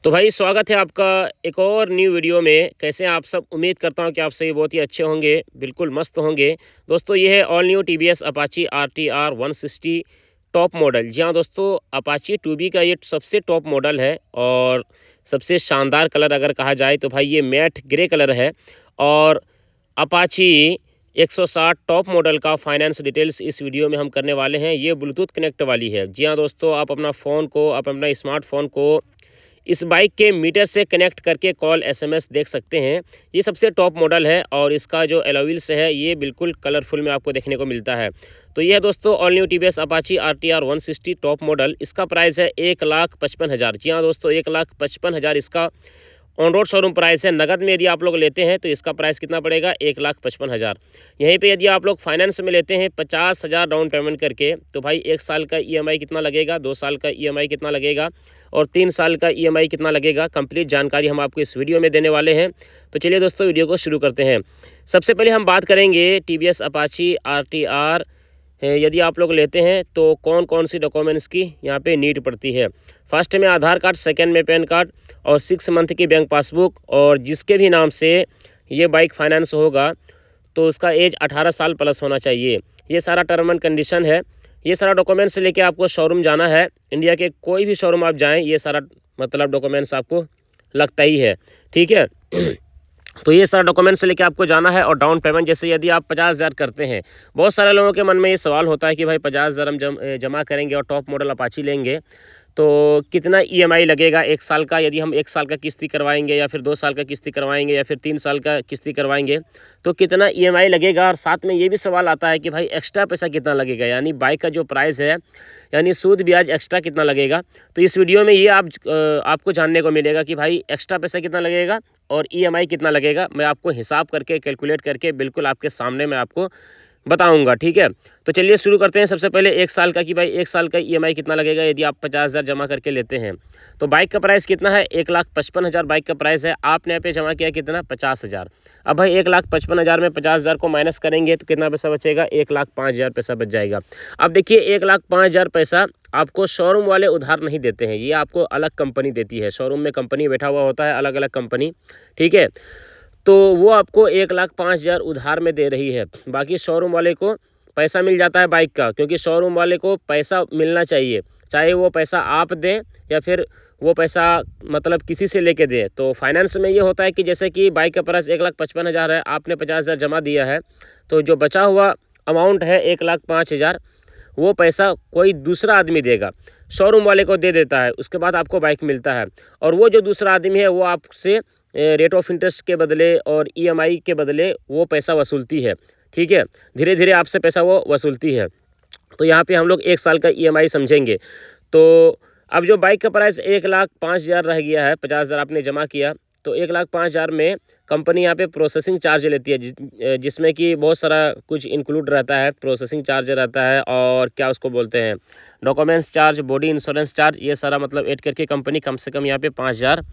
तो भाई स्वागत है आपका एक और न्यू वीडियो में। कैसे हैं आप सब? उम्मीद करता हूं कि आप सभी बहुत ही अच्छे होंगे, बिल्कुल मस्त होंगे। दोस्तों ये है all new TVS Apache RTR 160 top model. जी हाँ दोस्तों, अपाची 2B का ये सबसे टॉप मॉडल है और सबसे शानदार कलर अगर कहा जाए तो भाई ये मैट ग्रे कलर है। और अपाची 160 टॉप मॉडल का फाइनेंस डिटेल्स इस वीडियो में हम करने वाले हैं। ये ब्लूटूथ कनेक्ट वाली है। जी हाँ दोस्तों, आप अपना फ़ोन को, आप अपना स्मार्टफोन को इस बाइक के मीटर से कनेक्ट करके कॉल एसएमएस देख सकते हैं। ये सबसे टॉप मॉडल है और इसका जो एलॉय है ये बिल्कुल कलरफुल में आपको देखने को मिलता है। तो यह दोस्तों all new TVS Apache RTR 160 top model. इसका प्राइस है 1,55,000। जी हाँ दोस्तों, 1,55,000 इसका ऑन रोड शोरूम प्राइस है। नगद में यदि आप लोग लेते हैं तो इसका प्राइस कितना पड़ेगा? 1,55,000। यहीं पे यदि आप लोग फाइनेंस में लेते हैं 50,000 डाउन पेमेंट करके, तो भाई 1 साल का ईएमआई कितना लगेगा, 2 साल का ईएमआई कितना लगेगा और 3 साल का ईएमआई कितना लगेगा, कंप्लीट जानकारी हम आपको इस वीडियो में देने वाले हैं। तो चलिए दोस्तों वीडियो को शुरू करते हैं। सबसे पहले हम बात करेंगे टीवीएस अपाची आरटीआर यदि आप लोग लेते हैं तो कौन कौन सी डॉक्यूमेंट्स की यहाँ पे नीड पड़ती है। फर्स्ट में आधार कार्ड, सेकंड में पैन कार्ड और 6 मंथ की बैंक पासबुक। और जिसके भी नाम से ये बाइक फाइनेंस होगा तो उसका एज 18 साल प्लस होना चाहिए। ये सारा टर्म एंड कंडीशन है। ये सारा डॉक्यूमेंट्स लेके आपको शोरूम जाना है। इंडिया के कोई भी शोरूम आप जाएँ, ये सारा मतलब डॉक्यूमेंट्स आपको लगता ही है, ठीक है। तो ये सारा डॉक्यूमेंट्स लेके आपको जाना है। और डाउन पेमेंट जैसे यदि आप 50,000 करते हैं, बहुत सारे लोगों के मन में ये सवाल होता है कि भाई 50,000 हम जमा करेंगे और टॉप मॉडल अपाची लेंगे तो कितना ईएमआई लगेगा 1 साल का? यदि हम 1 साल का किस्ती करवाएंगे या फिर 2 साल का किस्ती करवाएंगे या फिर 3 साल का किस्ती करवाएंगे तो कितना ईएमआई लगेगा? और साथ में ये भी सवाल आता है कि भाई एक्स्ट्रा पैसा कितना लगेगा, यानी बाइक का जो प्राइस है यानी सूद ब्याज एक्स्ट्रा कितना लगेगा। तो इस वीडियो में ये आपको जानने को मिलेगा कि भाई एक्स्ट्रा पैसा कितना लगेगा और ईएमआई कितना लगेगा। मैं आपको हिसाब करके कैलकुलेट करके बिल्कुल आपके सामने मैं आपको बताऊंगा, ठीक है। तो चलिए शुरू करते हैं। सबसे पहले 1 साल का कि भाई 1 साल का ईएमआई कितना लगेगा यदि आप 50,000 जमा करके लेते हैं। तो बाइक का प्राइस कितना है? 1,55,000 बाइक का प्राइस है। आपने यहाँ पे जमा किया कितना? 50,000। अब भाई 1,55,000 में 50,000 को माइनस करेंगे तो कितना पैसा बचेगा? 1,05,000 पैसा बच जाएगा। अब देखिए 1,05,000 पैसा आपको शोरूम वाले उधार नहीं देते हैं, ये आपको अलग कंपनी देती है। शोरूम में कंपनी बैठा हुआ होता है, अलग अलग कंपनी, ठीक है। तो वो आपको 1,05,000 उधार में दे रही है। बाकी शोरूम वाले को पैसा मिल जाता है बाइक का, क्योंकि शोरूम वाले को पैसा मिलना चाहिए, चाहे वो पैसा आप दें या फिर वो पैसा मतलब किसी से लेके दें। तो फाइनेंस में ये होता है कि जैसे कि बाइक का प्राइस 1,55,000 है, आपने 50,000 जमा दिया है तो जो बचा हुआ अमाउंट है 1,05,000 वो पैसा कोई दूसरा आदमी देगा, शोरूम वाले को दे देता है। उसके बाद आपको बाइक मिलता है और वो जो दूसरा आदमी है वो आपसे रेट ऑफ इंटरेस्ट के बदले और ईएमआई के बदले वो पैसा वसूलती है, ठीक है। धीरे धीरे आपसे पैसा वो वसूलती है। तो यहाँ पे हम लोग 1 साल का ईएमआई समझेंगे। तो अब जो बाइक का प्राइस 1,05,000 रह गया है, 50,000 आपने जमा किया तो 1,05,000 में कंपनी यहाँ पे प्रोसेसिंग चार्ज लेती है, जिसमें कि बहुत सारा कुछ इंक्लूड रहता है। प्रोसेसिंग चार्ज रहता है और क्या उसको बोलते हैं, documents charge, body insurance charge, ये सारा मतलब ऐड करके कंपनी कम से कम यहाँ पे 5,000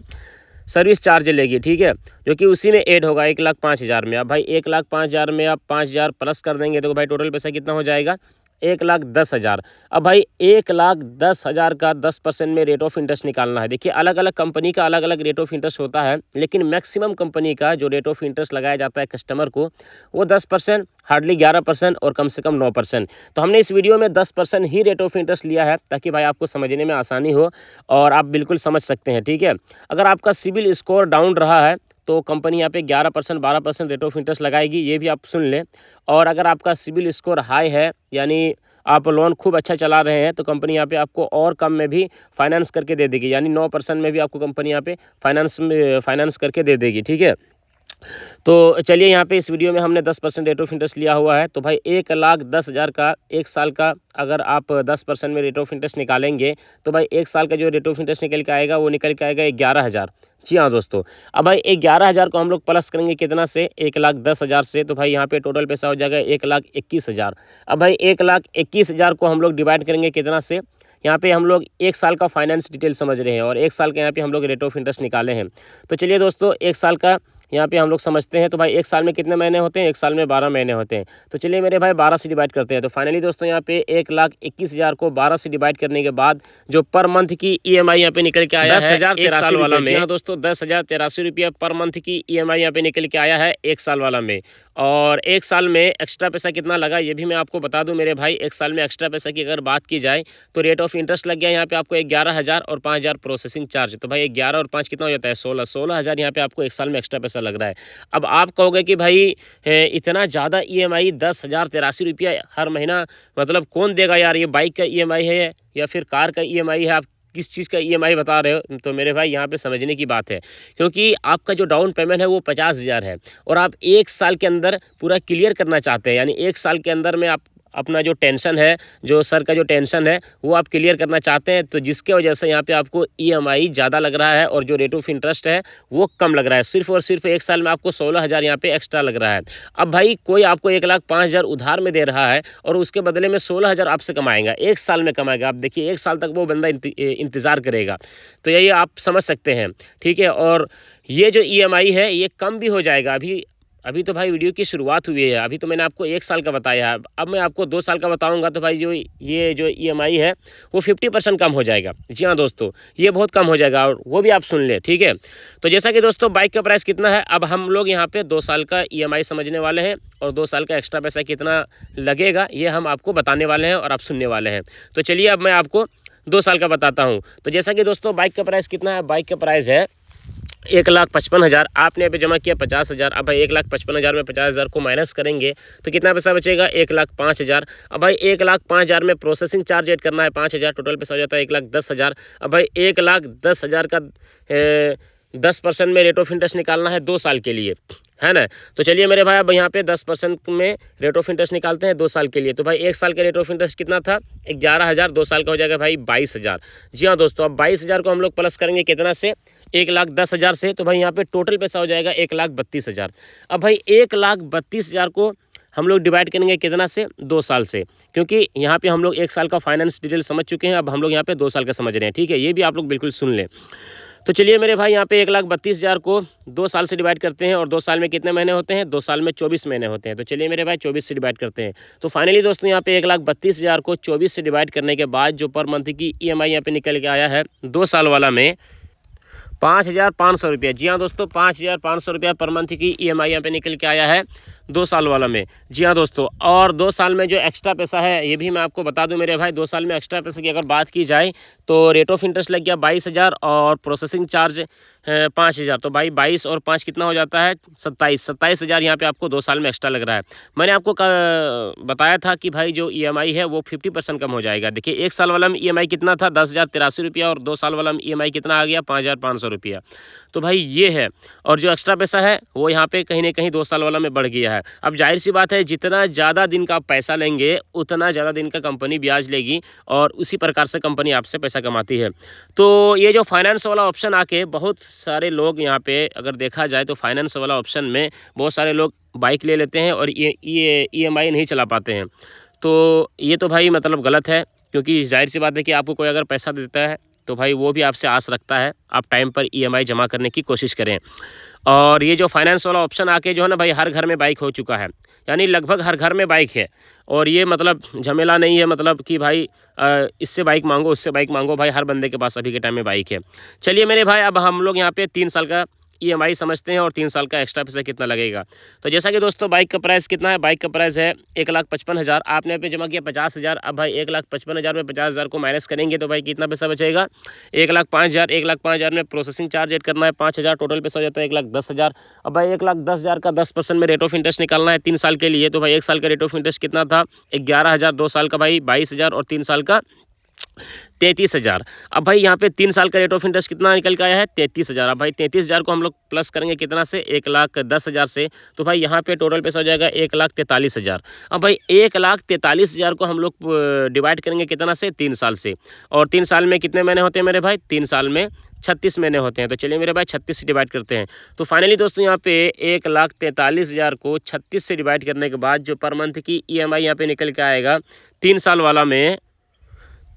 सर्विस चार्ज लेगी, ठीक है, जो कि उसी में ऐड होगा 1,05,000 में। अब भाई 1,05,000 में आप 5,000 प्लस कर देंगे तो भाई टोटल पैसा कितना हो जाएगा? 1,10,000। अब भाई 1,10,000 का 10% में रेट ऑफ इंटरेस्ट निकालना है। देखिए अलग अलग कंपनी का अलग अलग रेट ऑफ इंटरेस्ट होता है, लेकिन मैक्सिमम कंपनी का जो रेट ऑफ इंटरेस्ट लगाया जाता है कस्टमर को वो 10%, हार्डली 11% और कम से कम 9%। तो हमने इस वीडियो में 10% ही रेट ऑफ इंटरेस्ट लिया है ताकि भाई आपको समझने में आसानी हो और आप बिल्कुल समझ सकते हैं, ठीक है। अगर आपका सिबिल स्कोर डाउन रहा है तो कंपनी यहाँ पे 11% 12% रेट ऑफ इंटरेस्ट लगाएगी, ये भी आप सुन लें। और अगर आपका सिबिल स्कोर हाई है यानी आप लोन खूब अच्छा चला रहे हैं तो कंपनी यहाँ पे आपको और कम में भी फाइनेंस करके दे देगी, यानी 9% में भी आपको कंपनी यहाँ पे फाइनेंस करके दे देगी, ठीक है। तो चलिए यहाँ पे इस वीडियो में हमने 10% रेट ऑफ इंटरेस्ट लिया हुआ है। तो भाई 1,10,000 का 1 साल का अगर आप 10% में रेट ऑफ इंटरेस्ट निकालेंगे तो भाई 1 साल का जो रेट ऑफ इंटरेस्ट निकल के आएगा वो निकल के आएगा 11,000। जी हाँ दोस्तों, अब भाई 11,000 को हम लोग प्लस करेंगे कितना से? 1,10,000 से। तो भाई यहाँ पे टोटल पैसा हो जाएगा 1,21,000। अब भाई 1,21,000 को हम लोग डिवाइड करेंगे कितना से? यहाँ पे हम लोग 1 साल का फाइनेंस डिटेल समझ रहे हैं और 1 साल का यहाँ पे हम लोग रेट ऑफ इंटरेस्ट निकाले हैं। तो चलिए दोस्तों 1 साल का यहाँ पे हम लोग समझते हैं। तो भाई एक साल में कितने महीने होते हैं, एक साल में 12 महीने होते हैं। तो चलिए मेरे भाई 12 से डिवाइड करते हैं। तो फाइनली दोस्तों यहाँ पे 1,21,000 को 12 से डिवाइड करने के बाद जो पर मंथ की EMI यहाँ पे निकल के आया है 10,083 वाला में। हाँ दोस्तों 10,083 रुपया पर मंथ की EMI यहाँ पे निकल के आया है एक साल वाला में। और एक साल में एक्स्ट्रा पैसा कितना लगा ये भी मैं आपको बता दूं मेरे भाई। एक साल में एक्स्ट्रा पैसा की अगर बात की जाए तो रेट ऑफ इंटरेस्ट लग गया यहाँ पे आपको 11,000 और 5,000 प्रोसेसिंग चार्ज। तो भाई 11 और 5 कितना हो जाता है 16,000 यहाँ पे आपको एक साल में एक्स्ट्रा पैसा लग रहा है। अब आप कहोगे कि भाई इतना ज़्यादा EMI 10,083 रुपया हर महीना, मतलब कौन देगा यार, ये बाइक का EMI है या फिर कार का EMI है, आप किस चीज़ का EMI बता रहे हो। तो मेरे भाई यहाँ पे समझने की बात है, क्योंकि आपका जो डाउन पेमेंट है वो 50,000 है और आप एक साल के अंदर पूरा क्लियर करना चाहते हैं। यानी एक साल के अंदर में आप अपना जो टेंशन है, जो सर का जो टेंशन है वो आप क्लियर करना चाहते हैं। तो जिसके वजह से यहाँ पे आपको EMI ज़्यादा लग रहा है और जो रेट ऑफ इंटरेस्ट है वो कम लग रहा है। सिर्फ और सिर्फ एक साल में आपको 16,000 यहाँ पे एक्स्ट्रा लग रहा है। अब भाई कोई आपको 1,05,000 उधार में दे रहा है और उसके बदले में 16,000 आपसे कमाएगा, एक साल में कमाएगा। आप देखिए एक साल तक वो बंदा इंतज़ार करेगा। तो यही आप समझ सकते हैं, ठीक है। और ये जो EMI है ये कम भी हो जाएगा। अभी तो भाई वीडियो की शुरुआत हुई है, अभी तो मैंने आपको एक साल का बताया है। अब मैं आपको 2 साल का बताऊंगा तो भाई ये जो EMI है वो 50% कम हो जाएगा। जी हाँ दोस्तों, ये बहुत कम हो जाएगा और वो भी आप सुन ले, ठीक है। तो जैसा कि दोस्तों बाइक का प्राइस कितना है, अब हम लोग यहाँ पे 2 साल का EMI समझने वाले हैं और 2 साल का एक्स्ट्रा पैसा कितना लगेगा ये हम आपको बताने वाले हैं और आप सुनने वाले हैं। तो चलिए अब मैं आपको 2 साल का बताता हूँ। तो जैसा कि दोस्तों बाइक का प्राइस कितना है, बाइक का प्राइस है 1,55,000। आपने यहाँ पे जमा किया 50,000। अब भाई 1,55,000 में 50,000 को माइनस करेंगे तो कितना पैसा बचेगा 1,05,000। अब भाई 1,05,000 में प्रोसेसिंग चार्ज ऐड करना है 5,000, टोटल पैसा हो जाता है 1,10,000। अब भाई 1,10,000 का 10% में रेट ऑफ इंटरेस्ट निकालना है 2 साल के लिए, है ना। तो चलिए मेरे भाई अब यहाँ पे 10% में रेट ऑफ इंटरेस्ट निकालते हैं 2 साल के लिए। तो भाई एक साल का रेट ऑफ इंटरेस्ट कितना था 11,000, 2 साल का हो जाएगा भाई 22,000। जी हाँ दोस्तों, अब 22,000 को हम लोग प्लस करेंगे कितना से 1,10,000 से, तो भाई यहाँ पे टोटल पैसा हो जाएगा 1,32,000। अब भाई 1,32,000 को हम लोग डिवाइड करेंगे कितना से 2 साल से, क्योंकि यहाँ पे हम लोग एक साल का फाइनेंस डिटेल समझ चुके हैं। अब हम लोग यहाँ पे 2 साल का समझ रहे हैं, ठीक है। ये भी आप लोग बिल्कुल सुन लें। तो चलिए मेरे भाई यहाँ पे 1,32,000 को 2 साल से डिवाइड करते हैं और 2 साल में कितने महीने होते हैं, 2 साल में 24 महीने होते हैं। तो चलिए मेरे भाई 24 से डिवाइड करते हैं। तो फाइनली दोस्तों यहाँ पे 1,32,000 को 24 से डिवाइड करने के बाद जो पर मंथ की EMI यहाँ पे निकल के आया है 2 साल वाला में 5,500 रुपया। जी हाँ दोस्तों, 5,500 रुपया पर मंथ की EMI यहाँ पे निकल के आया है 2 साल वाला में। जी हाँ दोस्तों, और 2 साल में जो एक्स्ट्रा पैसा है ये भी मैं आपको बता दूं मेरे भाई। 2 साल में एक्स्ट्रा पैसे की अगर बात की जाए तो रेट ऑफ इंटरेस्ट लग गया 22,000 और प्रोसेसिंग चार्ज 5,000। तो भाई 22 और 5 कितना हो जाता है 27,000 यहाँ पे आपको 2 साल में एक्स्ट्रा लग रहा है। मैंने आपको बताया था कि भाई जो EMI है वो 50% कम हो जाएगा। देखिए एक साल वाला में EMI कितना था 10,083 रुपया और 2 साल वाला में EMI कितना आ गया 5,500 रुपया। तो भाई ये है, और जो एक्स्ट्रा पैसा है वो यहाँ पे कहीं ना कहीं 2 साल वाला में बढ़ गया है। अब जाहिर सी बात है जितना ज़्यादा दिन का आप पैसा लेंगे उतना ज़्यादा दिन का कंपनी ब्याज लेगी और उसी प्रकार से कंपनी आपसे पैसा कमाती है। तो ये जो फाइनेंस वाला ऑप्शन आके बहुत सारे लोग यहाँ पे अगर देखा जाए तो फाइनेंस वाला ऑप्शन में बहुत सारे लोग बाइक ले लेते हैं और ये EMI नहीं चला पाते हैं। तो ये तो भाई मतलब गलत है, क्योंकि जाहिर सी बात है कि आपको कोई अगर पैसा देता है तो भाई वो भी आपसे आस रखता है आप टाइम पर EMI जमा करने की कोशिश करें। और ये जो फाइनेंस वाला ऑप्शन आके जो है ना भाई हर घर में बाइक हो चुका है, यानी लगभग हर घर में बाइक है। और ये मतलब झमेला नहीं है मतलब कि भाई इससे बाइक मांगो उससे बाइक मांगो, भाई हर बंदे के पास अभी के टाइम में बाइक है। चलिए मेरे भाई अब हम लोग यहाँ पे 3 साल का EMI समझते हैं और 3 साल का एक्स्ट्रा पैसा कितना लगेगा। तो जैसा कि दोस्तों बाइक का प्राइस कितना है, बाइक का प्राइस है 1,55,000। आपने यहाँ पे जमा किया 50,000। अब भाई 1,55,000 में 50,000 को माइनस करेंगे तो भाई कितना पैसा बचेगा 1,05,000। 1,05,000 में प्रोसेसिंग चार्ज ऐड करना है 5,000, टोटल पैसा हो जाता है 1,10,000। अब भाई 1,10,000 का 10% में रेट ऑफ इंटरेस्ट निकालना है 3 साल के लिए। तो भाई 1 साल का रेट ऑफ इंटरेस्ट कितना था 11,000, 2 साल का भाई 22,000 और 3 साल का 33,000। अब भाई यहाँ पे 3 साल का रेट ऑफ इंटरेस्ट कितना निकल के आया है 33,000। अब भाई 33,000 को हम लोग प्लस करेंगे कितना से 1,10,000 से, तो भाई यहाँ पे टोटल पैसा हो जाएगा 1,43,000। अब भाई 1,43,000 को हम लोग डिवाइड करेंगे कितना से 3 साल से, और 3 साल में कितने महीने होते हैं मेरे भाई 3 साल में 36 महीने होते हैं। तो चलिए मेरे भाई 36 से डिवाइड करते हैं। तो फाइनली दोस्तों यहाँ पे 1,43,000 को 36 से डिवाइड करने के बाद जो पर मंथ की EMI यहाँ पे निकल के आएगा 3 साल वाला में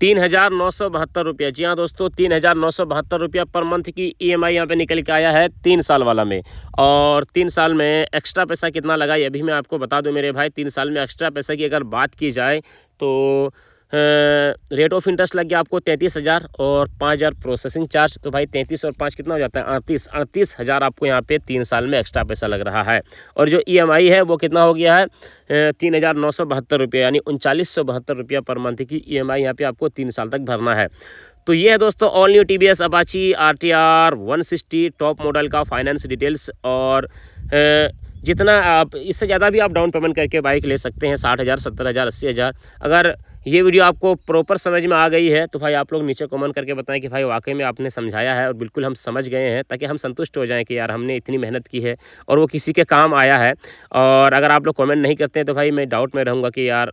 ₹3,972। जी हाँ दोस्तों, ₹3,972 पर मंथ की EMI यहाँ पे निकल के आया है 3 साल वाला में। और 3 साल में एक्स्ट्रा पैसा कितना लगा ये भी मैं आपको बता दूं मेरे भाई। 3 साल में एक्स्ट्रा पैसा की अगर बात की जाए तो रेट ऑफ इंटरेस्ट लग गया आपको 33,000 और 5,000 प्रोसेसिंग चार्ज। तो भाई 33 और 5 कितना हो जाता है 38,000 आपको यहाँ पे 3 साल में एक्स्ट्रा पैसा लग रहा है। और जो EMI है वो कितना हो गया है ₹3,972, यानी ₹3972 पर मंथ की EMI यहाँ पे आपको 3 साल तक भरना है। तो ये है दोस्तों all new TVS Apache RTR 160 top model का फाइनेंस डिटेल्स। और जितना आप इससे ज़्यादा भी आप डाउन पेमेंट करके बाइक ले सकते हैं, 60,000, 70,000, 80,000। अगर ये वीडियो आपको प्रॉपर समझ में आ गई है तो भाई आप लोग नीचे कमेंट करके बताएं कि भाई वाकई में आपने समझाया है और बिल्कुल हम समझ गए हैं, ताकि हम संतुष्ट हो जाएं कि यार हमने इतनी मेहनत की है और वो किसी के काम आया है। और अगर आप लोग कमेंट नहीं करते हैं तो भाई मैं डाउट में रहूँगा कि यार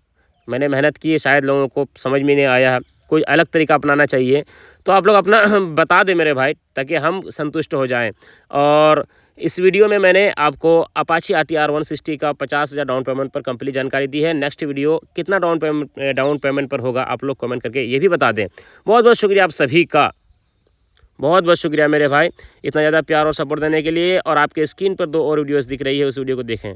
मैंने मेहनत की है, शायद लोगों को समझ में नहीं आया है, कोई अलग तरीका अपनाना चाहिए। तो आप लोग अपना बता दें मेरे भाई, ताकि हम संतुष्ट हो जाएं। और इस वीडियो में मैंने आपको अपाची RTR 160 का 50,000 डाउन पेमेंट पर कंप्लीट जानकारी दी है। नेक्स्ट वीडियो कितना डाउन पेमेंट पर होगा आप लोग कमेंट करके ये भी बता दें। बहुत बहुत शुक्रिया आप सभी का, बहुत बहुत शुक्रिया मेरे भाई इतना ज़्यादा प्यार और सपोर्ट देने के लिए। और आपके स्क्रीन पर 2 और वीडियोस दिख रही है, उस वीडियो को देखें।